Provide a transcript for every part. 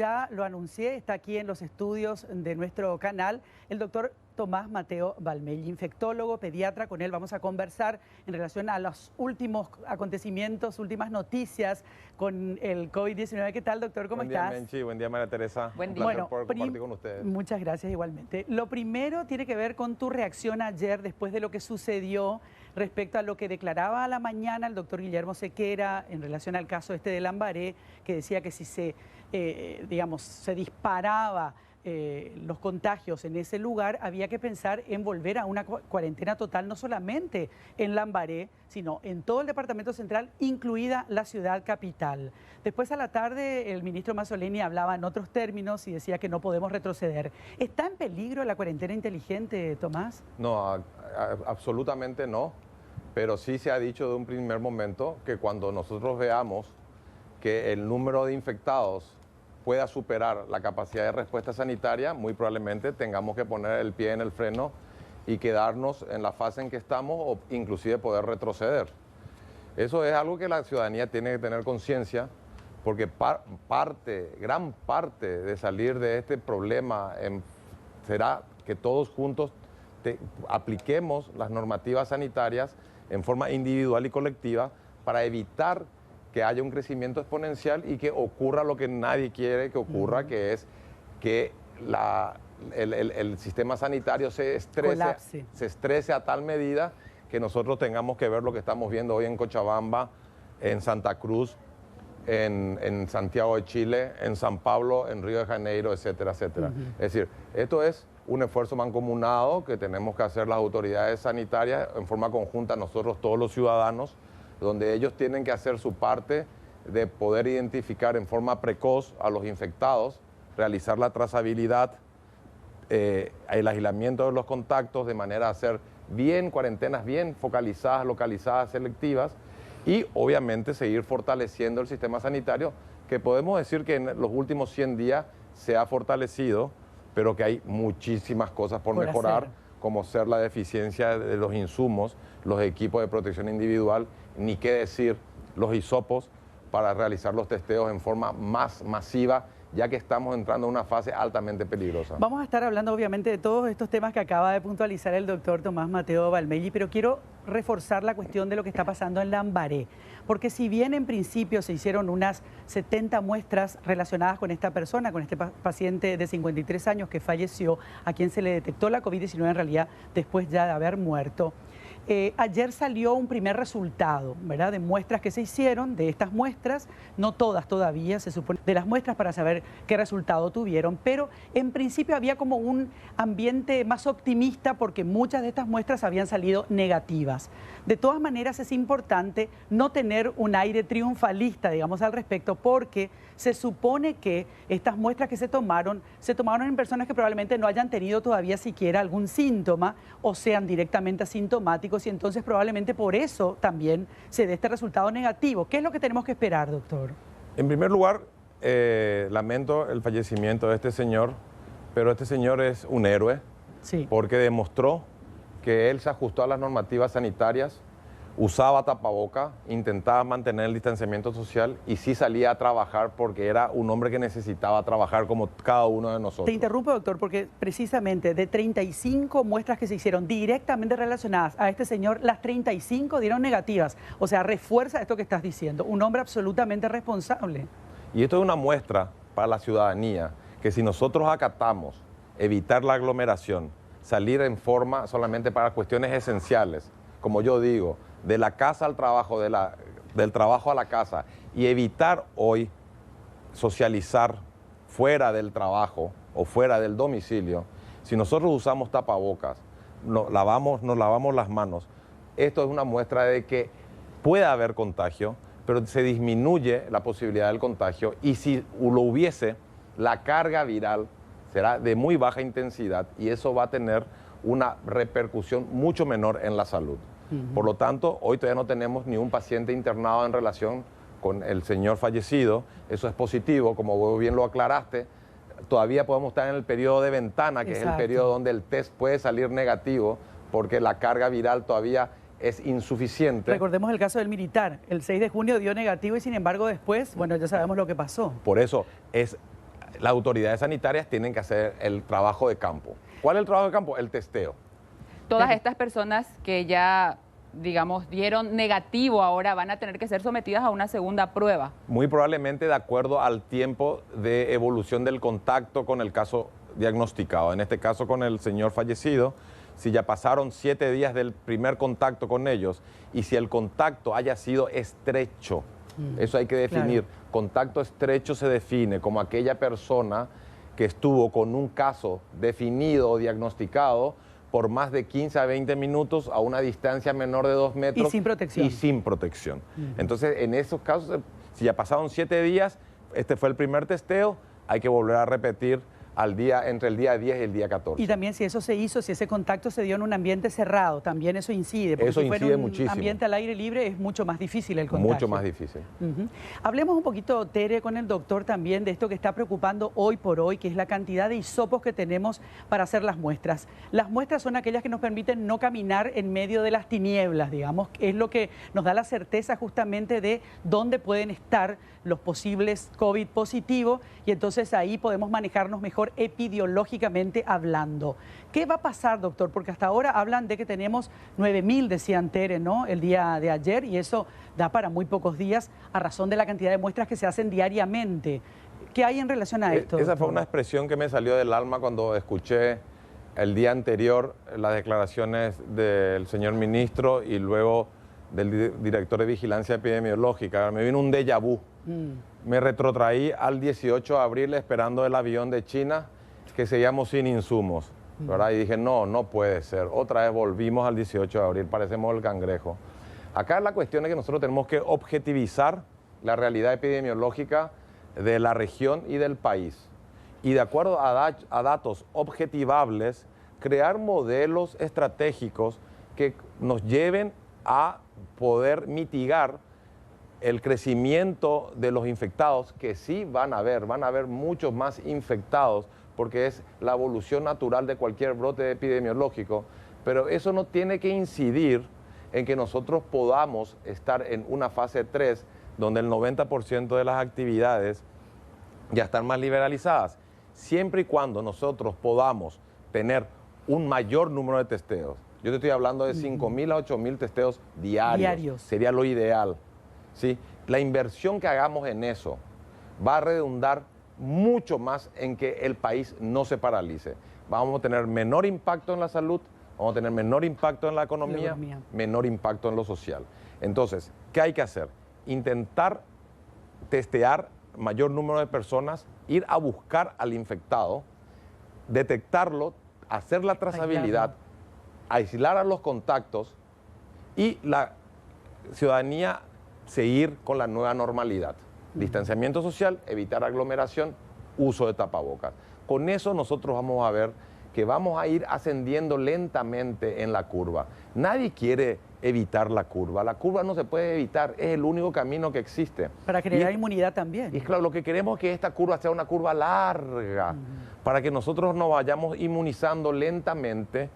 ya lo anuncié, está aquí en los estudios de nuestro canal, el doctor Tomás Mateo Valmelli, infectólogo, pediatra. Con él vamos a conversar en relación a los últimos acontecimientos, últimas noticias con el COVID-19. ¿Qué tal, doctor? ¿Cómo estás? Buen día, Menchi. Buen día, María Teresa. Buen Un día. placer poder compartir con ustedes. Muchas gracias igualmente. Lo primero tiene que ver con tu reacción ayer después de lo que sucedió respecto a lo que declaraba a la mañana el doctor Guillermo Sequera en relación al caso este de Lambaré, que decía que si se, se disparaba los contagios en ese lugar, había que pensar en volver a una cuarentena total, no solamente en Lambaré, sino en todo el departamento central, incluida la ciudad capital. Después a la tarde el ministro Mazzoleni hablaba en otros términos y decía que no podemos retroceder. ¿Está en peligro la cuarentena inteligente, Tomás? No, absolutamente no, pero sí se ha dicho de un primer momento que cuando nosotros veamos que el número de infectados pueda superar la capacidad de respuesta sanitaria, muy probablemente tengamos que poner el pie en el freno y quedarnos en la fase en que estamos o inclusive poder retroceder. Eso es algo que la ciudadanía tiene que tener conciencia, porque gran parte de salir de este problema será que todos juntos apliquemos las normativas sanitarias en forma individual y colectiva para evitar que haya un crecimiento exponencial y que ocurra lo que nadie quiere que ocurra, que es que el sistema sanitario se estrese a tal medida que nosotros tengamos que ver lo que estamos viendo hoy en Cochabamba, en Santa Cruz, en Santiago de Chile, en San Pablo, en Río de Janeiro, etcétera, etcétera. Es decir, esto es un esfuerzo mancomunado que tenemos que hacer las autoridades sanitarias en forma conjunta, nosotros todos los ciudadanos, donde ellos tienen que hacer su parte de poder identificar en forma precoz a los infectados, realizar la trazabilidad, el aislamiento de los contactos, de manera a hacer bien cuarentenas, bien focalizadas, localizadas, selectivas, y obviamente seguir fortaleciendo el sistema sanitario, que podemos decir que en los últimos 100 días se ha fortalecido, pero que hay muchísimas cosas por mejorar, como ser la deficiencia de los insumos, los equipos de protección individual, ni qué decir los hisopos para realizar los testeos en forma más masiva, ya que estamos entrando en una fase altamente peligrosa. Vamos a estar hablando obviamente de todos estos temas que acaba de puntualizar el doctor Tomás Mateo Valmelli, pero quiero reforzar la cuestión de lo que está pasando en Lambaré, porque si bien en principio se hicieron unas 70 muestras relacionadas con esta persona, con este paciente de 53 años que falleció, a quien se le detectó la COVID-19 en realidad después ya de haber muerto, ayer salió un primer resultado, ¿verdad?, de muestras que se hicieron, de estas muestras, no todas todavía, se supone, de las muestras para saber qué resultado tuvieron, pero en principio había como un ambiente más optimista porque muchas de estas muestras habían salido negativas. De todas maneras es importante no tener un aire triunfalista, digamos, al respecto, porque se supone que estas muestras que se tomaron en personas que probablemente no hayan tenido todavía siquiera algún síntoma o sean directamente asintomáticos, y entonces probablemente por eso también se dé este resultado negativo. ¿Qué es lo que tenemos que esperar, doctor? En primer lugar, lamento el fallecimiento de este señor, pero este señor es un héroe, porque demostró que él se ajustó a las normativas sanitarias, usaba tapaboca, intentaba mantener el distanciamiento social y sí salía a trabajar porque era un hombre que necesitaba trabajar como cada uno de nosotros. Te interrumpo, doctor, porque precisamente de 35 muestras que se hicieron directamente relacionadas a este señor, las 35 dieron negativas. O sea, refuerza esto que estás diciendo, un hombre absolutamente responsable. Y esto es una muestra para la ciudadanía, que si nosotros acatamos, evitar la aglomeración, salir en forma solamente para cuestiones esenciales, como yo digo, de la casa al trabajo, del trabajo a la casa, y evitar hoy socializar fuera del trabajo o fuera del domicilio. Si nosotros usamos tapabocas, nos lavamos las manos, esto es una muestra de que puede haber contagio, pero se disminuye la posibilidad del contagio, y si lo hubiese, la carga viral será de muy baja intensidad y eso va a tener una repercusión mucho menor en la salud. Por lo tanto, hoy todavía no tenemos ni un paciente internado en relación con el señor fallecido. Eso es positivo, como vos bien lo aclaraste. Todavía podemos estar en el periodo de ventana, que es el periodo donde el test puede salir negativo, porque la carga viral todavía es insuficiente. Recordemos el caso del militar. El 6 de junio dio negativo y sin embargo después, bueno, ya sabemos lo que pasó. Por eso es las autoridades sanitarias tienen que hacer el trabajo de campo. ¿Cuál es el trabajo de campo? El testeo. Todas estas personas que ya, digamos, dieron negativo ahora van a tener que ser sometidas a una segunda prueba. Muy probablemente de acuerdo al tiempo de evolución del contacto con el caso diagnosticado. En este caso con el señor fallecido, si ya pasaron 7 días del primer contacto con ellos y si el contacto haya sido estrecho, eso hay que definir. Claro. Contacto estrecho se define como aquella persona que estuvo con un caso definido o diagnosticado por más de 15 a 20 minutos a una distancia menor de 2 metros. Y sin protección. Y sin protección. Entonces, en esos casos, si ya pasaron 7 días, este fue el primer testeo, hay que volver a repetir entre el día 10 y el día 14. Y también si eso se hizo, si ese contacto se dio en un ambiente cerrado, también eso incide. Porque Eso si fuera incide un muchísimo. ambiente al aire libre es mucho más difícil el contagio. Mucho más difícil. Hablemos un poquito, Tere, con el doctor también de esto que está preocupando hoy por hoy, que es la cantidad de hisopos que tenemos para hacer las muestras. Las muestras son aquellas que nos permiten no caminar en medio de las tinieblas, digamos, es lo que nos da la certeza justamente de dónde pueden estar los posibles COVID positivos y entonces ahí podemos manejarnos mejor epidemiológicamente hablando. ¿Qué va a pasar, doctor? Porque hasta ahora hablan de que tenemos 9.000, decían Tere, ¿no?, el día de ayer, y eso da para muy pocos días a razón de la cantidad de muestras que se hacen diariamente. ¿Qué hay en relación a esto, Esa doctor? fue una expresión que me salió del alma cuando escuché el día anterior las declaraciones del señor ministro y luego del director de Vigilancia Epidemiológica. Me vino un déjà vu. Me retrotraí al 18 de abril esperando el avión de China que seguíamos sin insumos, ¿verdad? Y dije, no, no puede ser. Otra vez volvimos al 18 de abril, parecemos el cangrejo. Acá la cuestión es que nosotros tenemos que objetivizar la realidad epidemiológica de la región y del país. Y de acuerdo a datos objetivables, crear modelos estratégicos que nos lleven a poder mitigar el crecimiento de los infectados, que sí van a haber muchos más infectados, porque es la evolución natural de cualquier brote epidemiológico, pero eso no tiene que incidir en que nosotros podamos estar en una fase 3, donde el 90% de las actividades ya están más liberalizadas, siempre y cuando nosotros podamos tener un mayor número de testeos. Yo te estoy hablando de 5.000 a 8.000 testeos diarios. Sería lo ideal. ¿Sí? La inversión que hagamos en eso va a redundar mucho más en que el país no se paralice. Vamos a tener menor impacto en la salud, vamos a tener menor impacto en la economía, menor impacto en lo social. Entonces, ¿qué hay que hacer? Intentar testear mayor número de personas, ir a buscar al infectado, detectarlo, hacer la trazabilidad, aislar a los contactos y la ciudadanía seguir con la nueva normalidad. Distanciamiento social, evitar aglomeración, uso de tapabocas. Con eso nosotros vamos a ver que vamos a ir ascendiendo lentamente en la curva. Nadie quiere evitar la curva no se puede evitar, es el único camino que existe. Para crear inmunidad también. Y claro, lo que queremos es que esta curva sea una curva larga, para que nosotros nos vayamos inmunizando lentamente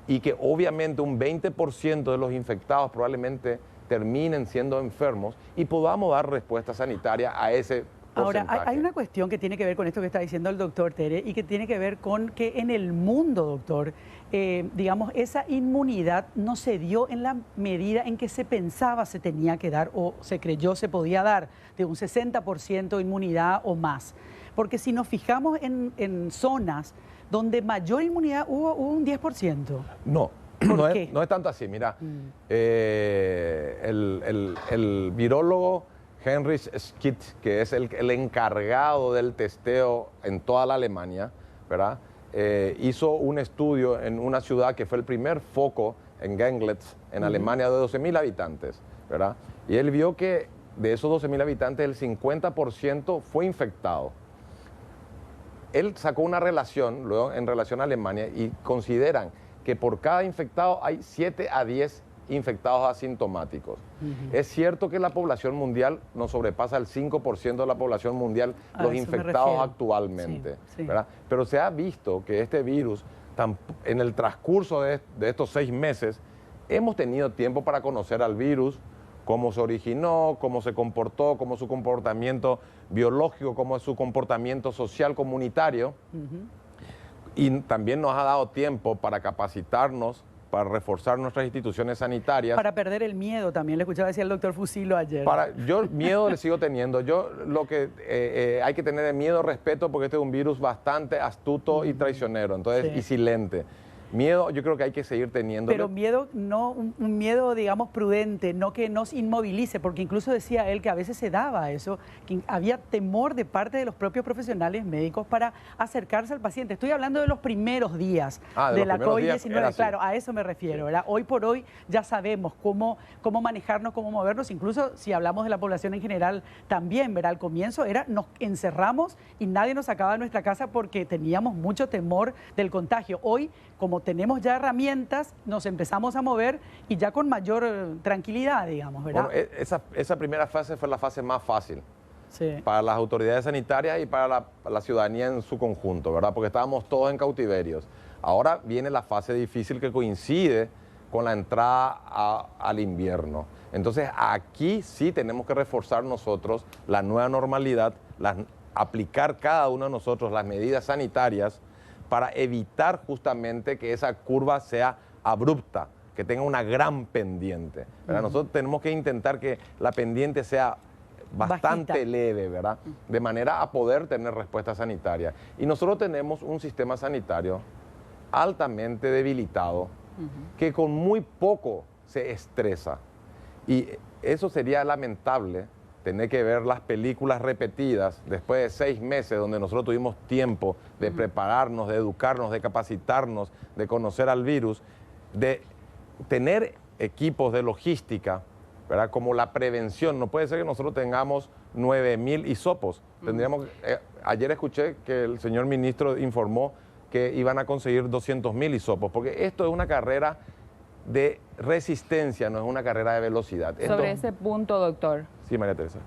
y que obviamente un 20% de los infectados probablemente terminen siendo enfermos y podamos dar respuesta sanitaria a ese porcentaje. Ahora, hay una cuestión que tiene que ver con esto que está diciendo el doctor Tere y que tiene que ver con que en el mundo, doctor, digamos, esa inmunidad no se dio en la medida en que se pensaba se tenía que dar o se creyó se podía dar, de un 60% de inmunidad o más. Porque si nos fijamos en zonas donde mayor inmunidad hubo un 10%. No. No es tanto así, mira, el virólogo Heinrich Schmidt, que es el encargado del testeo en toda la Alemania, ¿verdad? Hizo un estudio en una ciudad que fue el primer foco en Genglitz, en Alemania, de 12.000 habitantes, ¿verdad? Y él vio que de esos 12.000 habitantes el 50% fue infectado. Él sacó una relación, luego en relación a Alemania, y consideran que por cada infectado hay 7 a 10 infectados asintomáticos. Es cierto que la población mundial nos sobrepasa el 5% de la población mundial, los infectados actualmente, ¿verdad? Pero se ha visto que este virus, en el transcurso de estos 6 meses, hemos tenido tiempo para conocer al virus, cómo se originó, cómo se comportó, cómo es su comportamiento biológico, cómo es su comportamiento social comunitario. Y también nos ha dado tiempo para capacitarnos, para reforzar nuestras instituciones sanitarias. Para perder el miedo también, le escuchaba decir el doctor Fusilo ayer. Yo miedo le sigo teniendo. Yo lo que hay que tener es miedo, respeto, porque este es un virus bastante astuto y traicionero, entonces, y silente. Miedo yo creo que hay que seguir teniendo. Pero miedo, no un miedo, digamos, prudente, no que nos inmovilice, porque incluso decía él que a veces se daba eso, que había temor de parte de los propios profesionales médicos para acercarse al paciente. Estoy hablando de los primeros días de la COVID-19, claro, a eso me refiero, ¿verdad? Hoy por hoy ya sabemos cómo manejarnos, cómo movernos, incluso si hablamos de la población en general también, ¿verdad? Al comienzo nos encerramos y nadie nos sacaba de nuestra casa porque teníamos mucho temor del contagio. Hoy, como tenemos ya herramientas, nos empezamos a mover y ya con mayor tranquilidad, digamos, ¿verdad? Bueno, esa primera fase fue la fase más fácil para las autoridades sanitarias y para la ciudadanía en su conjunto, ¿verdad? Porque estábamos todos en cautiverios. Ahora viene la fase difícil que coincide con la entrada al invierno. Entonces aquí sí tenemos que reforzar nosotros la nueva normalidad, aplicar cada uno de nosotros las medidas sanitarias para evitar justamente que esa curva sea abrupta, que tenga una gran pendiente, ¿verdad? Nosotros tenemos que intentar que la pendiente sea bastante leve, ¿verdad? De manera a poder tener respuesta sanitaria. Y nosotros tenemos un sistema sanitario altamente debilitado, que con muy poco se estresa. Y eso sería lamentable, tener que ver las películas repetidas después de 6 meses donde nosotros tuvimos tiempo de prepararnos, de educarnos, de capacitarnos, de conocer al virus, de tener equipos de logística, ¿verdad? Como la prevención. No puede ser que nosotros tengamos 9.000 hisopos. Tendríamos, ayer escuché que el señor ministro informó que iban a conseguir 200.000 hisopos, porque esto es una carrera de resistencia, no es una carrera de velocidad. Sobre ese punto, doctor. Sí, María Teresa.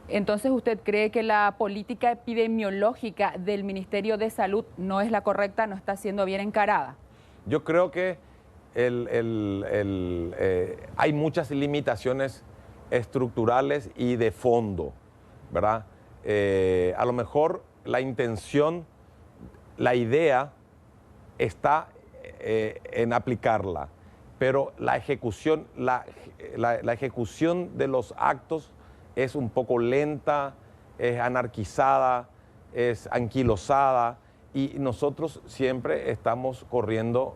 Entonces, ¿usted cree que la política epidemiológica del Ministerio de Salud no es la correcta, no está siendo bien encarada? Yo creo que hay muchas limitaciones estructurales y de fondo, ¿verdad? A lo mejor la intención, la idea está en aplicarla, pero la ejecución, la ejecución de los actos es un poco lenta, es anarquizada, es anquilosada, y nosotros siempre estamos corriendo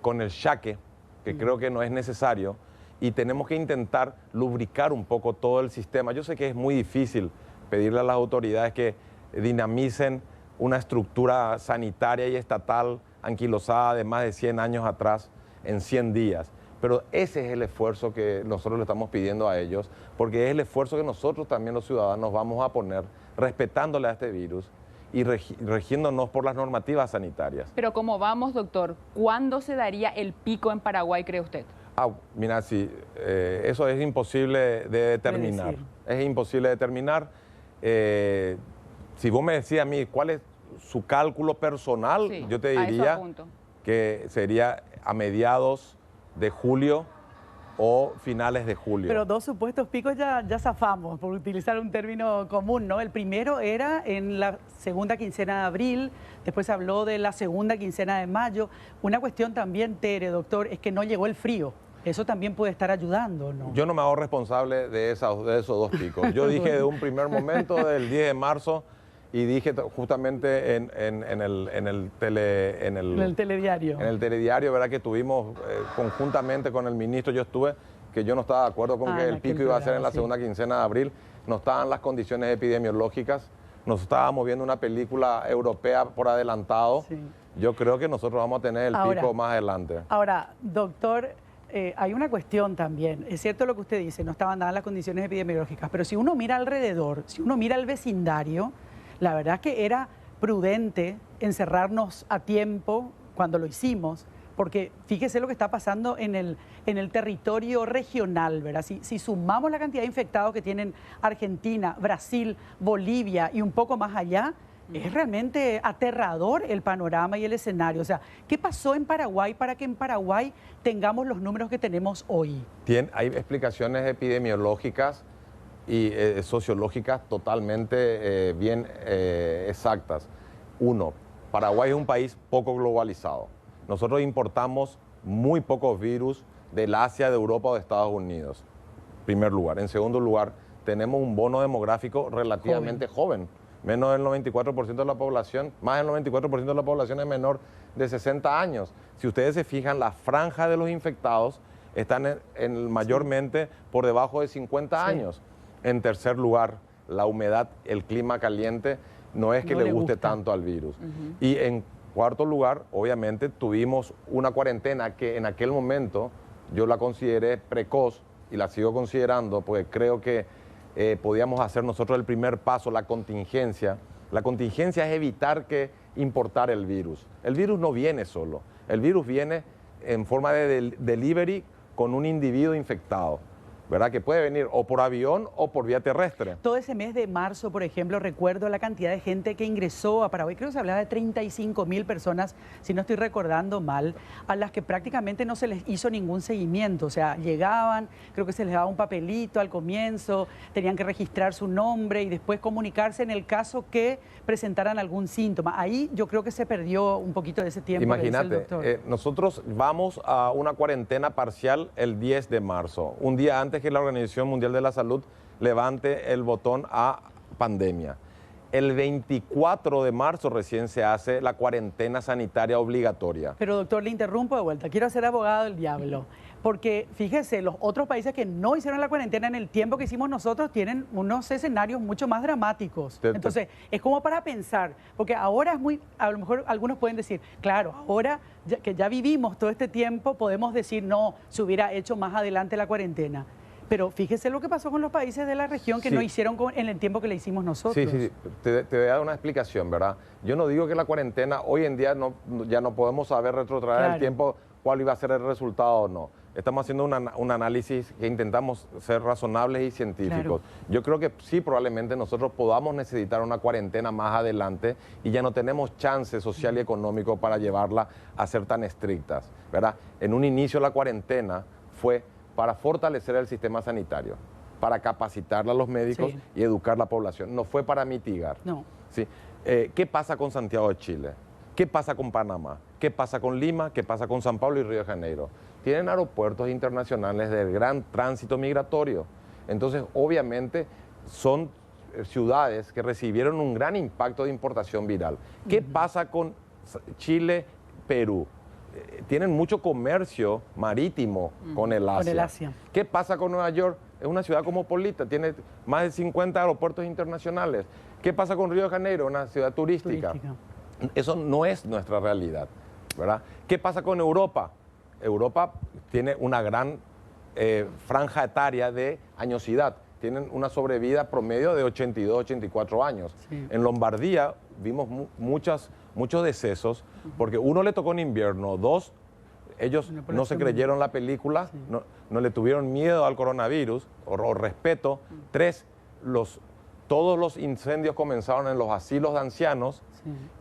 con el shaque, que creo que no es necesario, y tenemos que intentar lubricar un poco todo el sistema. Yo sé que es muy difícil pedirle a las autoridades que dinamicen una estructura sanitaria y estatal anquilosada de más de 100 años atrás en 100 días. Pero ese es el esfuerzo que nosotros le estamos pidiendo a ellos, porque es el esfuerzo que nosotros también los ciudadanos vamos a poner respetándole a este virus y rigiéndonos por las normativas sanitarias. Pero ¿cómo vamos, doctor? ¿Cuándo se daría el pico en Paraguay, cree usted? Mira, sí, eso es imposible de determinar. Es imposible de determinar. Si vos me decías a mí cuál es su cálculo personal, sí, yo te diría que sería a mediados de julio o finales de julio. Pero 2 supuestos picos ya zafamos, por utilizar un término común, ¿no? El primero era en la segunda quincena de abril, después se habló de la segunda quincena de mayo. Una cuestión también, Tere, doctor, es que no llegó el frío. Eso también puede estar ayudando, ¿no? Yo no me hago responsable de esos 2 picos. Yo dije de un primer momento, del 10 de marzo, y dije justamente en el telediario. En el telediario, ¿verdad? Que tuvimos conjuntamente con el ministro, que yo no estaba de acuerdo con que el pico iba a ser en la segunda quincena de abril. No estaban las condiciones epidemiológicas. Nos estábamos viendo una película europea por adelantado. Sí. Yo creo que nosotros vamos a tener el pico más adelante. Ahora, doctor, hay una cuestión también. Es cierto lo que usted dice, no estaban dadas las condiciones epidemiológicas, pero si uno mira alrededor, si uno mira el vecindario, la verdad es que era prudente encerrarnos a tiempo cuando lo hicimos, porque fíjese lo que está pasando en el territorio regional, ¿verdad? Si sumamos la cantidad de infectados que tienen Argentina, Brasil, Bolivia y un poco más allá, Es realmente aterrador el panorama y el escenario. O sea, ¿qué pasó en Paraguay para que en Paraguay tengamos los números que tenemos hoy? Hay explicaciones epidemiológicas y sociológicas totalmente bien exactas. Uno, Paraguay es un país poco globalizado. Nosotros importamos muy pocos virus del Asia, de Europa o de Estados Unidos, en primer lugar. En segundo lugar, tenemos un bono demográfico relativamente joven. Menos del 94% de la población, más del 94% de la población es menor de 60 años. Si ustedes se fijan, la franja de los infectados están mayormente por debajo de 50 años. En tercer lugar, la humedad, el clima caliente, no es que le guste tanto al virus. Y en cuarto lugar, obviamente, tuvimos una cuarentena que en aquel momento yo la consideré precoz y la sigo considerando porque creo que podíamos hacer nosotros el primer paso, la contingencia. La contingencia es evitar que importar el virus. El virus no viene solo. El virus viene en forma de delivery con un individuo infectado, ¿verdad? Que puede venir o por avión o por vía terrestre. Todo ese mes de marzo, por ejemplo, recuerdo la cantidad de gente que ingresó a Paraguay. Creo que se hablaba de 35.000 personas, si no estoy recordando mal, a las que prácticamente no se les hizo ningún seguimiento. O sea, llegaban, creo que se les daba un papelito al comienzo, tenían que registrar su nombre y después comunicarse en el caso que presentaran algún síntoma. Ahí yo creo que se perdió un poquito de ese tiempo. Imagínate, nosotros vamos a una cuarentena parcial el 10 de marzo, un día antes que la Organización Mundial de la Salud levante el botón a pandemia. El 24 de marzo recién se hace la cuarentena sanitaria obligatoria. Pero doctor, le interrumpo de vuelta, quiero ser abogado del diablo, porque fíjese, los otros países que no hicieron la cuarentena en el tiempo que hicimos nosotros tienen unos escenarios mucho más dramáticos. Entonces, es como para pensar, porque ahora es muy, a lo mejor algunos pueden decir, claro, ahora que ya vivimos todo este tiempo, podemos decir, no, se hubiera hecho más adelante la cuarentena. Pero fíjese lo que pasó con los países de la región que no hicieron en el tiempo que le hicimos nosotros. Sí. Te voy a dar una explicación, ¿verdad? Yo no digo que la cuarentena, hoy en día ya no podemos saber retrotraer el tiempo cuál iba a ser el resultado o no. Estamos haciendo un análisis que intentamos ser razonables y científicos. Yo creo que sí, probablemente nosotros podamos necesitar una cuarentena más adelante y ya no tenemos chance social y económico para llevarla a ser tan estrictas, ¿verdad? En un inicio la cuarentena fue para fortalecer el sistema sanitario, para capacitarle a los médicos y educar a la población. No fue para mitigar. No. ¿Sí? ¿Qué pasa con Santiago de Chile? ¿Qué pasa con Panamá? ¿Qué pasa con Lima? ¿Qué pasa con San Pablo y Río de Janeiro? Tienen aeropuertos internacionales de gran tránsito migratorio. Entonces, obviamente, son ciudades que recibieron un gran impacto de importación viral. ¿Qué pasa con Chile, Perú? Tienen mucho comercio marítimo con el Asia. ¿Qué pasa con Nueva York? Es una ciudad cosmopolita, tiene más de 50 aeropuertos internacionales. ¿Qué pasa con Río de Janeiro? Una ciudad turística. Eso no es nuestra realidad, ¿verdad? ¿Qué pasa con Europa? Europa tiene una gran franja etaria de añosidad. Tienen una sobrevida promedio de 82, 84 años. En Lombardía vimos muchos decesos, porque uno le tocó en invierno, dos, ellos no se creyeron la película, no le tuvieron miedo al coronavirus o respeto. Tres, todos los incendios comenzaron en los asilos de ancianos.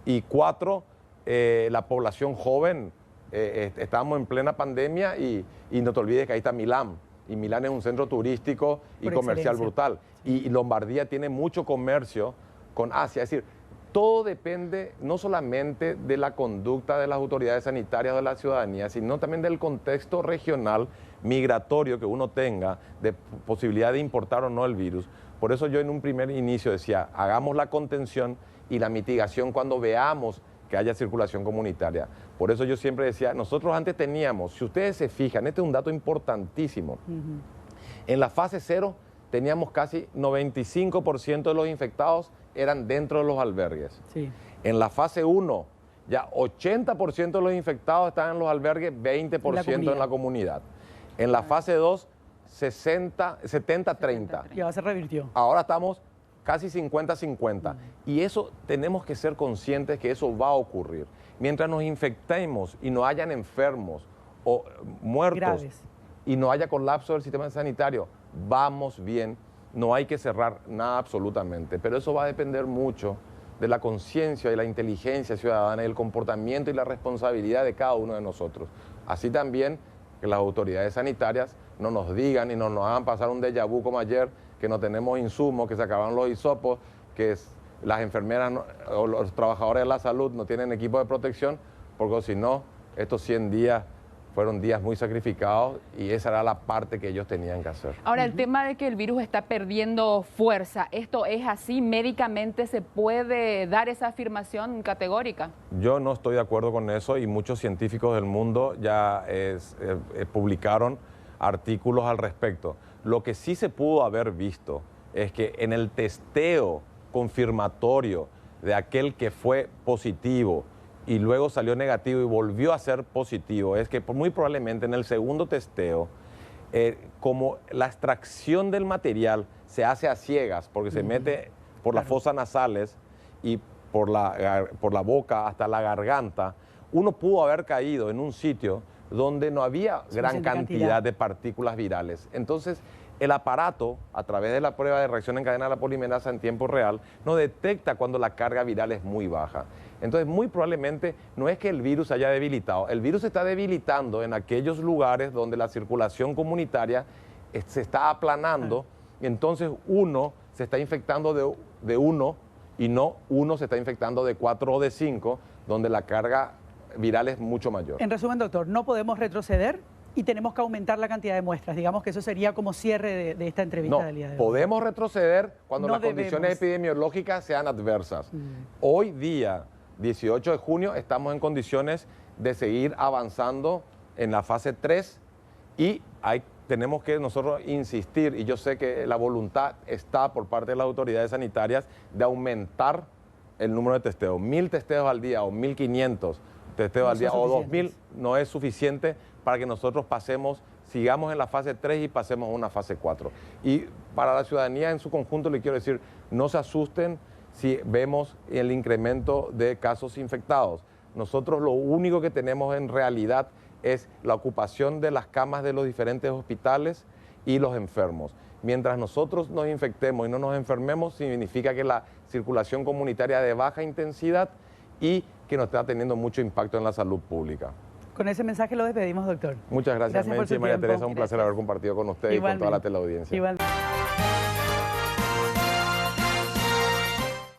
Y cuatro, la población joven, estábamos en plena pandemia y no te olvides que ahí está Milán. Y Milán es un centro turístico y comercial brutal. Y Lombardía tiene mucho comercio con Asia. Es decir, todo depende no solamente de la conducta de las autoridades sanitarias o de la ciudadanía, sino también del contexto regional migratorio que uno tenga, de posibilidad de importar o no el virus. Por eso yo en un primer inicio decía, hagamos la contención y la mitigación cuando veamos que haya circulación comunitaria. Por eso yo siempre decía, nosotros antes teníamos, si ustedes se fijan, este es un dato importantísimo, en la fase 0 teníamos casi 95% de los infectados eran dentro de los albergues. En la fase 1, ya 80% de los infectados estaban en los albergues, 20% en la comunidad. En la fase 2, 70-30. Y ahora se revirtió. Ahora estamos casi 50-50. Y eso tenemos que ser conscientes que eso va a ocurrir. Mientras nos infectemos y no hayan enfermos o muertos graves, y no haya colapso del sistema sanitario, vamos bien. No hay que cerrar nada absolutamente. Pero eso va a depender mucho de la conciencia y la inteligencia ciudadana y el comportamiento y la responsabilidad de cada uno de nosotros. Así también que las autoridades sanitarias no nos digan y no nos hagan pasar un déjà vu como ayer, que no tenemos insumos, que se acabaron los hisopos, que las enfermeras o los trabajadores de la salud no tienen equipo de protección, porque si no, estos 100 días fueron días muy sacrificados y esa era la parte que ellos tenían que hacer. Ahora, el tema de que el virus está perdiendo fuerza, ¿esto es así? ¿Médicamente se puede dar esa afirmación categórica? Yo no estoy de acuerdo con eso y muchos científicos del mundo ya publicaron artículos al respecto. Lo que sí se pudo haber visto es que en el testeo confirmatorio de aquel que fue positivo y luego salió negativo y volvió a ser positivo, es que muy probablemente en el segundo testeo, como la extracción del material se hace a ciegas, porque se mete por las fosas nasales y por la boca hasta la garganta, uno pudo haber caído en un sitio donde no había gran cantidad de partículas virales. Entonces, el aparato, a través de la prueba de reacción en cadena de la polimerasa en tiempo real, no detecta cuando la carga viral es muy baja. Entonces, muy probablemente no es que el virus haya debilitado. El virus se está debilitando en aquellos lugares donde la circulación comunitaria se está aplanando. Entonces, uno se está infectando de uno y no uno se está infectando de 4 o de 5, donde la carga viral es mucho mayor. En resumen, doctor, no podemos retroceder y tenemos que aumentar la cantidad de muestras. Digamos que eso sería como cierre de esta entrevista del día de hoy. Podemos retroceder cuando las condiciones epidemiológicas sean adversas. Hoy día, 18 de junio, estamos en condiciones de seguir avanzando en la fase 3 y tenemos que nosotros insistir, y yo sé que la voluntad está por parte de las autoridades sanitarias de aumentar el número de testeos. 1.000 testeos al día o 1.500 testeos al día o 2.000 no es suficiente para que nosotros sigamos en la fase 3 y pasemos a una fase 4. Y para la ciudadanía en su conjunto le quiero decir, no se asusten si vemos el incremento de casos infectados. Nosotros lo único que tenemos en realidad es la ocupación de las camas de los diferentes hospitales y los enfermos. Mientras nosotros nos infectemos y no nos enfermemos, significa que la circulación comunitaria de baja intensidad y que no está teniendo mucho impacto en la salud pública. Con ese mensaje lo despedimos, doctor. Muchas gracias, Menchi y María Teresa. Un placer haber compartido con usted y con toda la teleaudiencia. Igual.